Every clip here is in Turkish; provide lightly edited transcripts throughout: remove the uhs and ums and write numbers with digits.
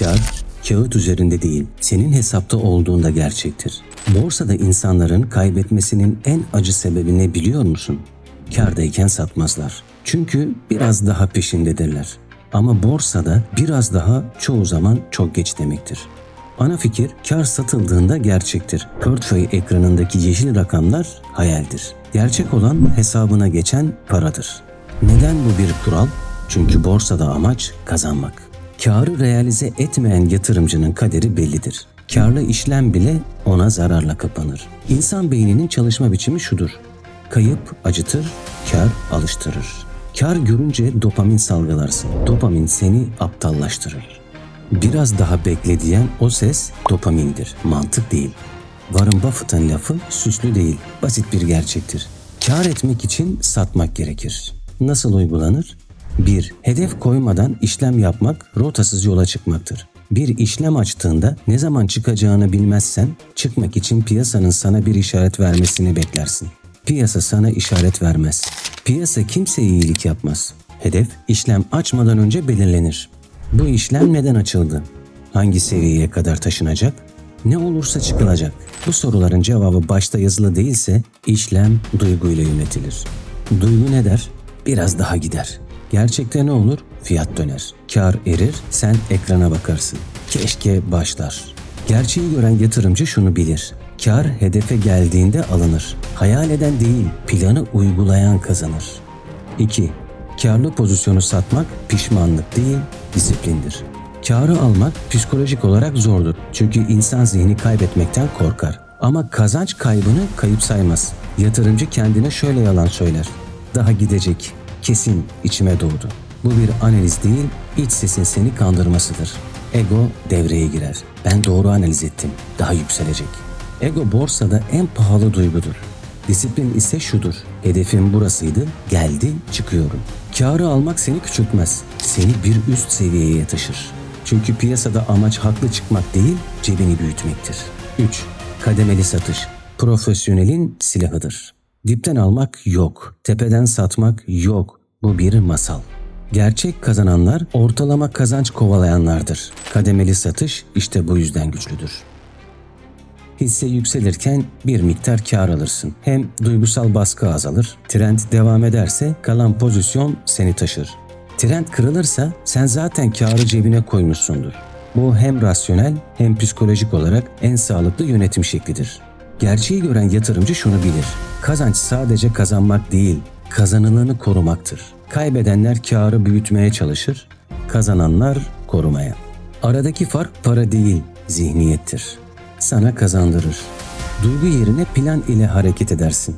Kar, kağıt üzerinde değil, senin hesapta olduğunda gerçektir. Borsada insanların kaybetmesinin en acı sebebi ne biliyor musun? Kârdayken satmazlar. Çünkü biraz daha peşindedirler. Ama borsada biraz daha çoğu zaman çok geç demektir. Ana fikir, kar satıldığında gerçektir. Portföy ekranındaki yeşil rakamlar hayaldir. Gerçek olan hesabına geçen paradır. Neden bu bir kural? Çünkü borsada amaç kazanmak. Kârı realize etmeyen yatırımcının kaderi bellidir. Kârlı işlem bile ona zararla kapanır. İnsan beyninin çalışma biçimi şudur. Kayıp acıtır, kâr alıştırır. Kâr görünce dopamin salgılarsın. Dopamin seni aptallaştırır. Biraz daha bekle diyen o ses dopamindir, mantık değil. Warren Buffett'ın lafı süslü değil, basit bir gerçektir. Kâr etmek için satmak gerekir. Nasıl uygulanır? 1. Hedef koymadan işlem yapmak, rotasız yola çıkmaktır. Bir işlem açtığında ne zaman çıkacağını bilmezsen, çıkmak için piyasanın sana bir işaret vermesini beklersin. Piyasa sana işaret vermez. Piyasa kimseye iyilik yapmaz. Hedef, işlem açmadan önce belirlenir. Bu işlem neden açıldı? Hangi seviyeye kadar taşınacak? Ne olursa çıkılacak. Bu soruların cevabı başta yazılı değilse işlem duyguyla yönetilir. Duygu ne der? Biraz daha gider. Gerçekte ne olur? Fiyat döner. Kar erir, sen ekrana bakarsın. Keşke başlar. Gerçeği gören yatırımcı şunu bilir. Kar hedefe geldiğinde alınır. Hayal eden değil, planı uygulayan kazanır. 2. Karlı pozisyonu satmak pişmanlık değil, disiplindir. Kârı almak psikolojik olarak zordur. Çünkü insan zihni kaybetmekten korkar. Ama kazanç kaybını kayıp saymaz. Yatırımcı kendine şöyle yalan söyler. Daha gidecek, kesin içime doğdu. Bu bir analiz değil, iç sesin seni kandırmasıdır. Ego devreye girer. Ben doğru analiz ettim, daha yükselecek. Ego borsada en pahalı duygudur. Disiplin ise şudur. Hedefim burasıydı, geldi, çıkıyorum. Kârı almak seni küçültmez, seni bir üst seviyeye taşır. Çünkü piyasada amaç haklı çıkmak değil, cebini büyütmektir. 3. Kademeli satış. Profesyonelin silahıdır. Dipten almak yok, tepeden satmak yok. Bu bir masal. Gerçek kazananlar ortalama kazanç kovalayanlardır. Kademeli satış işte bu yüzden güçlüdür. Hisse yükselirken bir miktar kar alırsın. Hem duygusal baskı azalır, trend devam ederse kalan pozisyon seni taşır. Trend kırılırsa sen zaten karı cebine koymuşsundur. Bu hem rasyonel hem psikolojik olarak en sağlıklı yönetim şeklidir. Gerçeği gören yatırımcı şunu bilir. Kazanç sadece kazanmak değil, kazanılanı korumaktır. Kaybedenler karı büyütmeye çalışır, kazananlar korumaya. Aradaki fark para değil, zihniyettir. Sana kazandırır. Duygu yerine plan ile hareket edersin.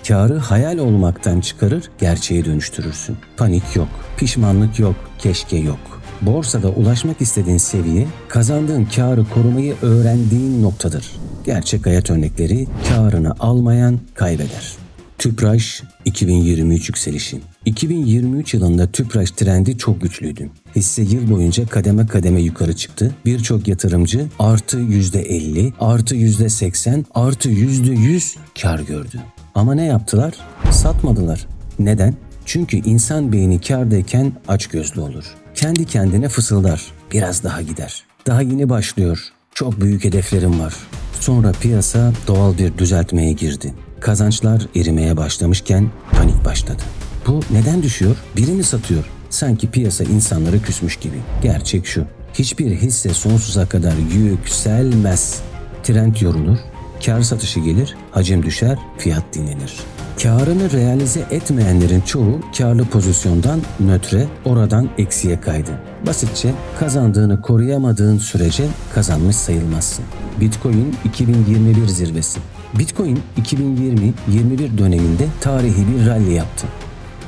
Kârı hayal olmaktan çıkarır, gerçeğe dönüştürürsün. Panik yok, pişmanlık yok, keşke yok. Borsada ulaşmak istediğin seviye, kazandığın kârı korumayı öğrendiğin noktadır. Gerçek hayat örnekleri, kârını almayan kaybeder. Tüpraş 2023 yükselişi. 2023 yılında Tüpraş trendi çok güçlüydü. Hisse yıl boyunca kademe kademe yukarı çıktı. Birçok yatırımcı artı %50, artı %80, artı %100 kar gördü. Ama ne yaptılar? Satmadılar. Neden? Çünkü insan beyni kârdayken açgözlü olur. Kendi kendine fısıldar. Biraz daha gider. Daha yeni başlıyor. Çok büyük hedeflerim var. Sonra piyasa doğal bir düzeltmeye girdi. Kazançlar erimeye başlamışken panik başladı. Bu neden düşüyor? Birini satıyor. Sanki piyasa insanlara küsmüş gibi. Gerçek şu. Hiçbir hisse sonsuza kadar yükselmez. Trend yorulur, kar satışı gelir, hacim düşer, fiyat dinlenir. Karını realize etmeyenlerin çoğu karlı pozisyondan nötre, oradan eksiye kaydı. Basitçe kazandığını koruyamadığın sürece kazanmış sayılmazsın. Bitcoin 2021 zirvesi. Bitcoin 2020-21 döneminde tarihi bir rally yaptı.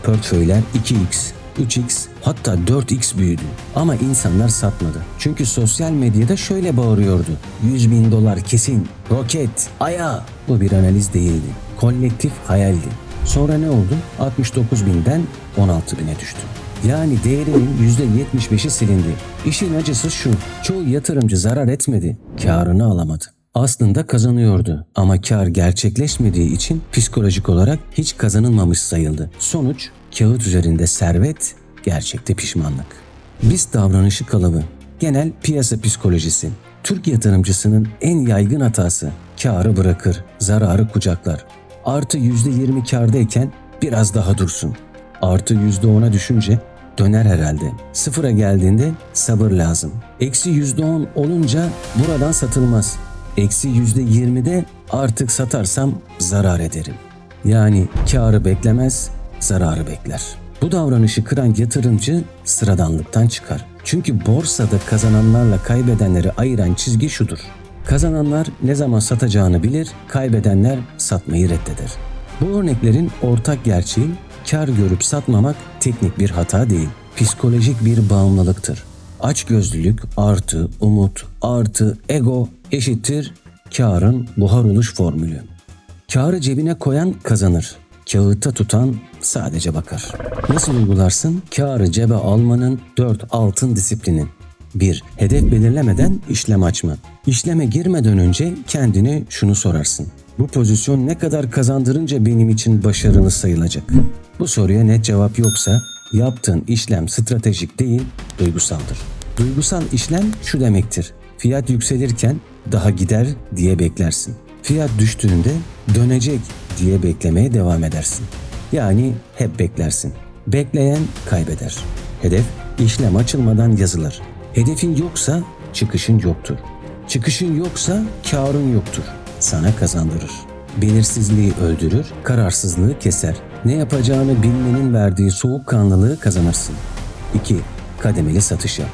Portföyler 2x, 3x hatta 4x büyüdü. Ama insanlar satmadı. Çünkü sosyal medyada şöyle bağırıyordu. $100.000 kesin, roket, aya. Bu bir analiz değildi. Kolektif hayaldi. Sonra ne oldu? 69.000'den 16.000'e düştü. Yani değerinin %75'i silindi. İşin acısı şu, çoğu yatırımcı zarar etmedi, karını alamadı. Aslında kazanıyordu ama kar gerçekleşmediği için psikolojik olarak hiç kazanılmamış sayıldı. Sonuç, kağıt üzerinde servet, gerçekte pişmanlık. BIST davranışı kalıbı. Genel piyasa psikolojisi. Türk yatırımcısının en yaygın hatası kârı bırakır, zararı kucaklar. Artı %20 kârdayken biraz daha dursun. Artı %10'a düşünce döner herhalde. Sıfıra geldiğinde sabır lazım. Eksi %10 olunca buradan satılmaz. Eksi %20'de artık satarsam zarar ederim. Yani kârı beklemez, zararı bekler. Bu davranışı kıran yatırımcı sıradanlıktan çıkar. Çünkü borsada kazananlarla kaybedenleri ayıran çizgi şudur. Kazananlar ne zaman satacağını bilir, kaybedenler satmayı reddeder. Bu örneklerin ortak gerçeği kar görüp satmamak teknik bir hata değil, psikolojik bir bağımlılıktır. Açgözlülük artı umut artı ego eşittir karın buhar oluş formülü. Kârı cebine koyan kazanır. Kağıtta tutan sadece bakar. Nasıl uygularsın? Kârı cebe almanın 4 altın disiplinin. 1. Hedef belirlemeden işlem açma. İşleme girmeden önce kendine şunu sorarsın. Bu pozisyon ne kadar kazandırınca benim için başarılı sayılacak? Bu soruya net cevap yoksa yaptığın işlem stratejik değil, duygusaldır. Duygusal işlem şu demektir. Fiyat yükselirken daha gider diye beklersin. Fiyat düştüğünde dönecek diye beklemeye devam edersin. Yani hep beklersin. Bekleyen kaybeder. Hedef işlem açılmadan yazılır. Hedefin yoksa çıkışın yoktur. Çıkışın yoksa kârın yoktur. Sana kazandırır. Belirsizliği öldürür, kararsızlığı keser. Ne yapacağını bilmenin verdiği soğukkanlılığı kazanırsın. 2. Kademeli satış yap.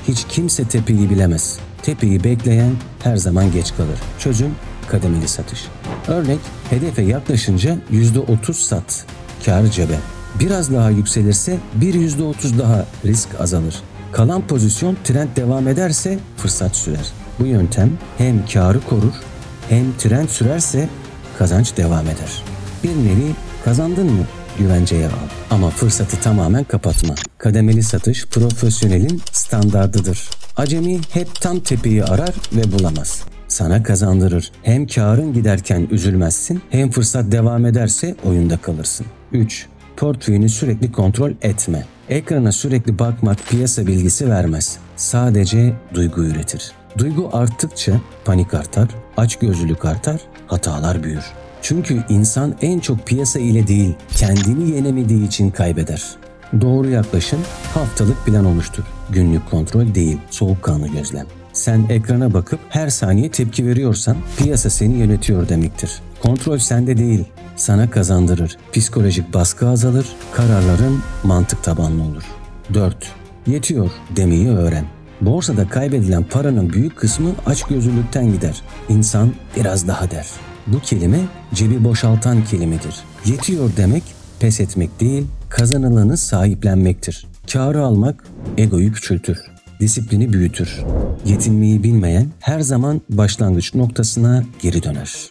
Hiç kimse tepeyi bilemez. Tepeyi bekleyen her zaman geç kalır. Çözüm kademeli satış. Örnek, hedefe yaklaşınca %30 sat. Kâr cebe. Biraz daha yükselirse bir %30 daha risk azalır. Kalan pozisyon trend devam ederse fırsat sürer. Bu yöntem hem kârı korur hem trend sürerse kazanç devam eder. Bir nevi kazandın mı güvenceye al. Ama fırsatı tamamen kapatma. Kademeli satış profesyonelin standardıdır. Acemi hep tam tepeyi arar ve bulamaz. Sana kazandırır. Hem kârın giderken üzülmezsin, hem fırsat devam ederse oyunda kalırsın. 3. Portföyünü sürekli kontrol etme. Ekrana sürekli bakmak piyasa bilgisi vermez. Sadece duygu üretir. Duygu arttıkça panik artar, açgözlülük artar, hatalar büyür. Çünkü insan en çok piyasa ile değil, kendini yenemediği için kaybeder. Doğru yaklaşım, haftalık plan oluştur. Günlük kontrol değil, soğukkanlı gözlem. Sen ekrana bakıp her saniye tepki veriyorsan piyasa seni yönetiyor demektir. Kontrol sende değil, sana kazandırır. Psikolojik baskı azalır, kararların mantık tabanlı olur. 4. Yetiyor demeyi öğren. Borsada kaybedilen paranın büyük kısmı açgözlülükten gider. İnsan biraz daha der. Bu kelime cebi boşaltan kelimedir. Yetiyor demek pes etmek değil, kazanılanı sahiplenmektir. Kârı almak egoyu küçültür. Disiplini büyütür. Yetinmeyi bilmeyen her zaman başlangıç noktasına geri döner.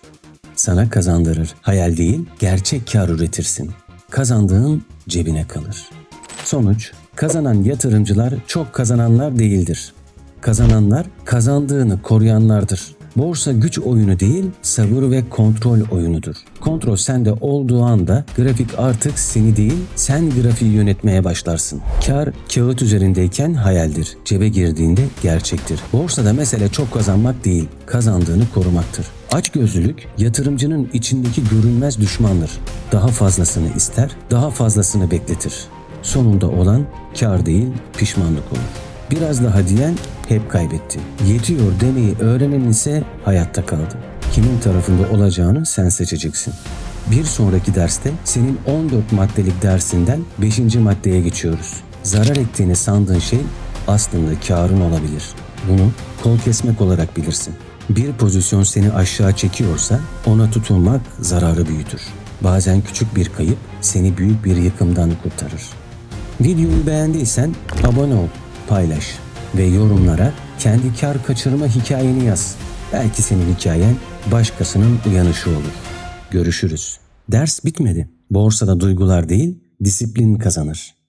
Sana kazandırır. Hayal değil, gerçek kâr üretirsin. Kazandığın cebine kalır. Sonuç, kazanan yatırımcılar çok kazananlar değildir. Kazananlar kazandığını koruyanlardır. Borsa güç oyunu değil, sabır ve kontrol oyunudur. Kontrol sende olduğu anda grafik artık seni değil, sen grafiği yönetmeye başlarsın. Kar kağıt üzerindeyken hayaldir, cebe girdiğinde gerçektir. Borsada mesele çok kazanmak değil, kazandığını korumaktır. Açgözlülük yatırımcının içindeki görünmez düşmandır. Daha fazlasını ister, daha fazlasını bekletir. Sonunda olan kar değil, pişmanlık olur. Biraz daha diyen hep kaybetti. Yetiyor demeyi öğrenen ise hayatta kaldı. Kimin tarafında olacağını sen seçeceksin. Bir sonraki derste senin 14 maddelik dersinden 5. maddeye geçiyoruz. Zarar ettiğini sandığın şey aslında kârın olabilir. Bunu kol kesmek olarak bilirsin. Bir pozisyon seni aşağı çekiyorsa ona tutunmak zararı büyütür. Bazen küçük bir kayıp seni büyük bir yıkımdan kurtarır. Videoyu beğendiysen abone ol, paylaş ve yorumlara kendi kar kaçırma hikayeni yaz. Belki senin hikayen başkasının uyanışı olur. Görüşürüz. Ders bitmedi. Borsada duygular değil, disiplin kazanır.